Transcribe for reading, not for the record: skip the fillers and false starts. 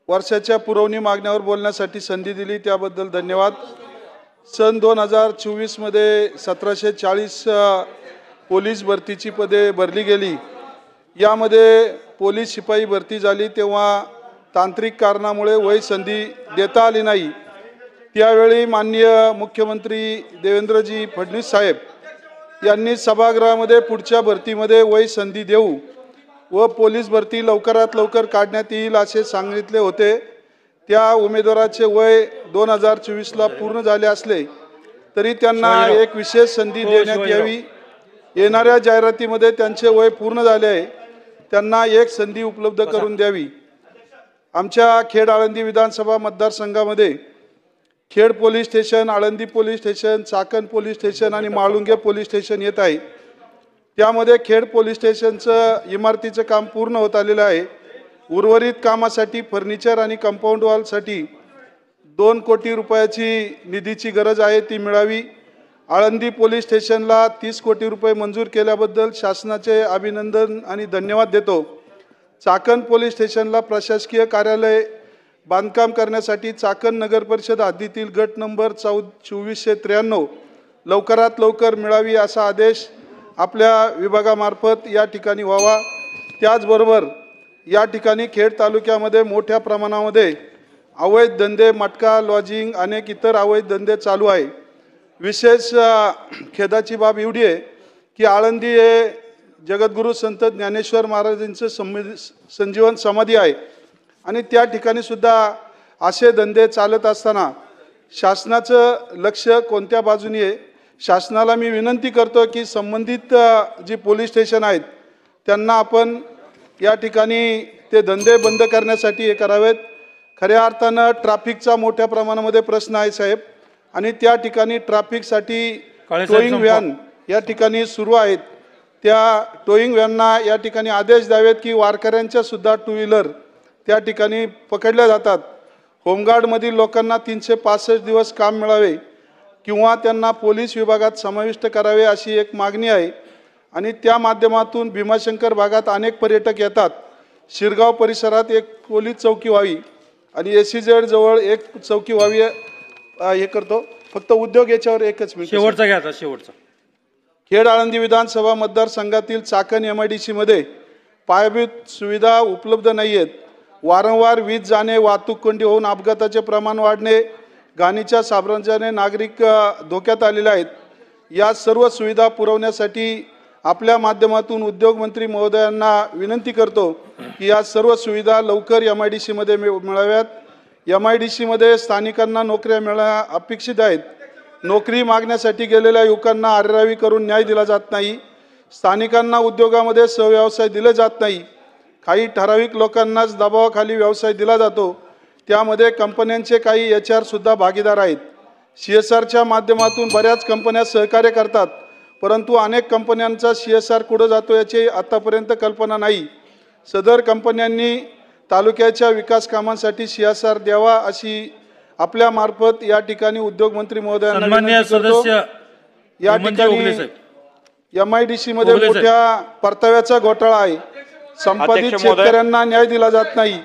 वर्षाच्या पुरवणी मागण्यावर बोलण्यासाठी संधी दिली त्याबद्दल धन्यवाद। सन 2024 मध्ये 1740 पोलीस भरतीची पदे भरली गेली। यामध्ये पोलीस शिपाई भरती झाली तेव्हा तांत्रिक कारणामुळे वय संधी देता आली नाही। त्यावेळी माननीय मुख्यमंत्री देवेंद्रजी फडणवीस साहेब यांनी सभागृहामध्ये पुढच्या भरतीमध्ये वय संधी देऊ व पोलीस भरती लवकरात लवकर काढण्यात येईल असे सांगितले होते। त्या उमेदवाराचे वय 2024 ला पूर्ण झाले असले तरी त्यांना एक विशेष संधी देण्यात यावी। येणाऱ्या जाहिरातीमध्ये त्यांचे वय पूर्ण झाले आहे, त्यांना एक संधी उपलब्ध करून द्यावी। आमच्या खेड आळंदी विधानसभा मतदारसंघामध्ये Khed police station, Alandi police station, Chakan police station आणि माळुंगे पोलीस स्टेशन येत आहे। त्यामध्ये खेड पोलीस स्टेशनचं इमारतीचं काम पूर्ण होत आलेलं आहे। उर्वरित कामासाठी फर्निचर आणि कंपाऊंड वॉलसाठी 2 कोटी रुपयाची निधीची गरज आहे, ती मिळावी। आळंदी पोलीस स्टेशनला 30 कोटी रुपये मंजूर केल्याबद्दल शासनाचे अभिनंदन आणि धन्यवाद देतो। चाकण पोलीस स्टेशनला प्रशासकीय कार्यालय बांधकाम करण्यासाठी चाकण नगर परिषद हद्दीतील गट नंबर 2493 लवकरात लवकर मिळावी असा आदेश आपल्या विभागामार्फत या ठिकाणी व्हावा। त्याचबरोबर या ठिकाणी खेड तालुक्यामध्ये मोठ्या प्रमाणामध्ये अवैध धंदे, मटका, लॉजिंग, अनेक इतर अवैध धंदे चालू आहे। विशेष खेदाची बाब एवढी आहे की आळंदी हे जगद्गुरू संत ज्ञानेश्वर महाराजांचं संजीवन समाधी आहे आणि त्या ठिकाणी सुद्धा असे धंदे चालत असताना शासनाचं लक्ष कोणत्या बाजूने आहे? शासनाला मी विनंती करतो की संबंधित जी पोलीस स्टेशन आहेत त्यांना आपण या ठिकाणी ते धंदे बंद करण्यासाठी हे करावेत। खऱ्या अर्थानं ट्रॅफिकचा मोठ्या प्रमाणामध्ये प्रश्न आहे साहेब, आणि त्या ठिकाणी ट्रॅफिकसाठी टोईंग व्हॅन या ठिकाणी सुरू आहेत। त्या टोईंग व्हॅनना या ठिकाणी आदेश द्यावेत की वारकऱ्यांच्या सुद्धा 2 व्हीलर त्या ठिकाणी पकडल्या जातात। होमगार्डमधील लोकांना 365 दिवस काम मिळावे किंवा त्यांना पोलीस विभागात समाविष्ट करावे अशी एक मागणी आहे। आणि त्या माध्यमातून भीमाशंकर भागात अनेक पर्यटक येतात। शिरगाव परिसरात एक पोलीस चौकी व्हावी आणि SEZ जवळ एक चौकी व्हावी हे करतो। फक्त उद्योग याच्यावर एकच मिनिट शेवटचा घ्या आता शेवटचा। खेड आळंदी विधानसभा मतदारसंघातील चाकण MIDC मध्ये पायाभूत सुविधा उपलब्ध नाही आहेत। वारंवार वीज जाणे, वाहतूक कोंडी होऊन अपघाताचे प्रमाण वाढणे, घाणीच्या साम्राज्याने नागरिक धोक्यात आलेले आहेत। या सर्व सुविधा पुरवण्यासाठी आपल्या माध्यमातून उद्योगमंत्री महोदयांना विनंती करतो की या सर्व सुविधा लवकर MIDC मध्ये मिळाव्यात। MIDC मध्ये स्थानिकांना नोकऱ्या मिळणं अपेक्षित आहेत। नोकरी मागण्यासाठी गेलेल्या युवकांना आरेरावी करून न्याय दिला जात नाही। स्थानिकांना उद्योगामध्ये सहव्यवसाय दिले जात नाही। काही ठराविक लोकांनाच दबावाखाली व्यवसाय दिला जातो, त्यामध्ये कंपन्यांचे काही HR सुद्धा भागीदार आहेत। CSRच्या माध्यमातून बऱ्याच कंपन्या सहकार्य करतात, परंतु अनेक कंपन्यांचा CSR कुठे जातो याची आतापर्यंत कल्पना नाही। सदर कंपन्यांनी तालुक्याच्या विकास कामांसाठी CSR द्यावा अशी आपल्या मार्फत या ठिकाणी उद्योगमंत्री महोदयांना विनंती करतो। या ठिकाणी MIDC मध्ये मोठ्या परताव्याचा घोटाळा आहे। संपादित शेतकऱ्यांना न्याय दिला जात नाही।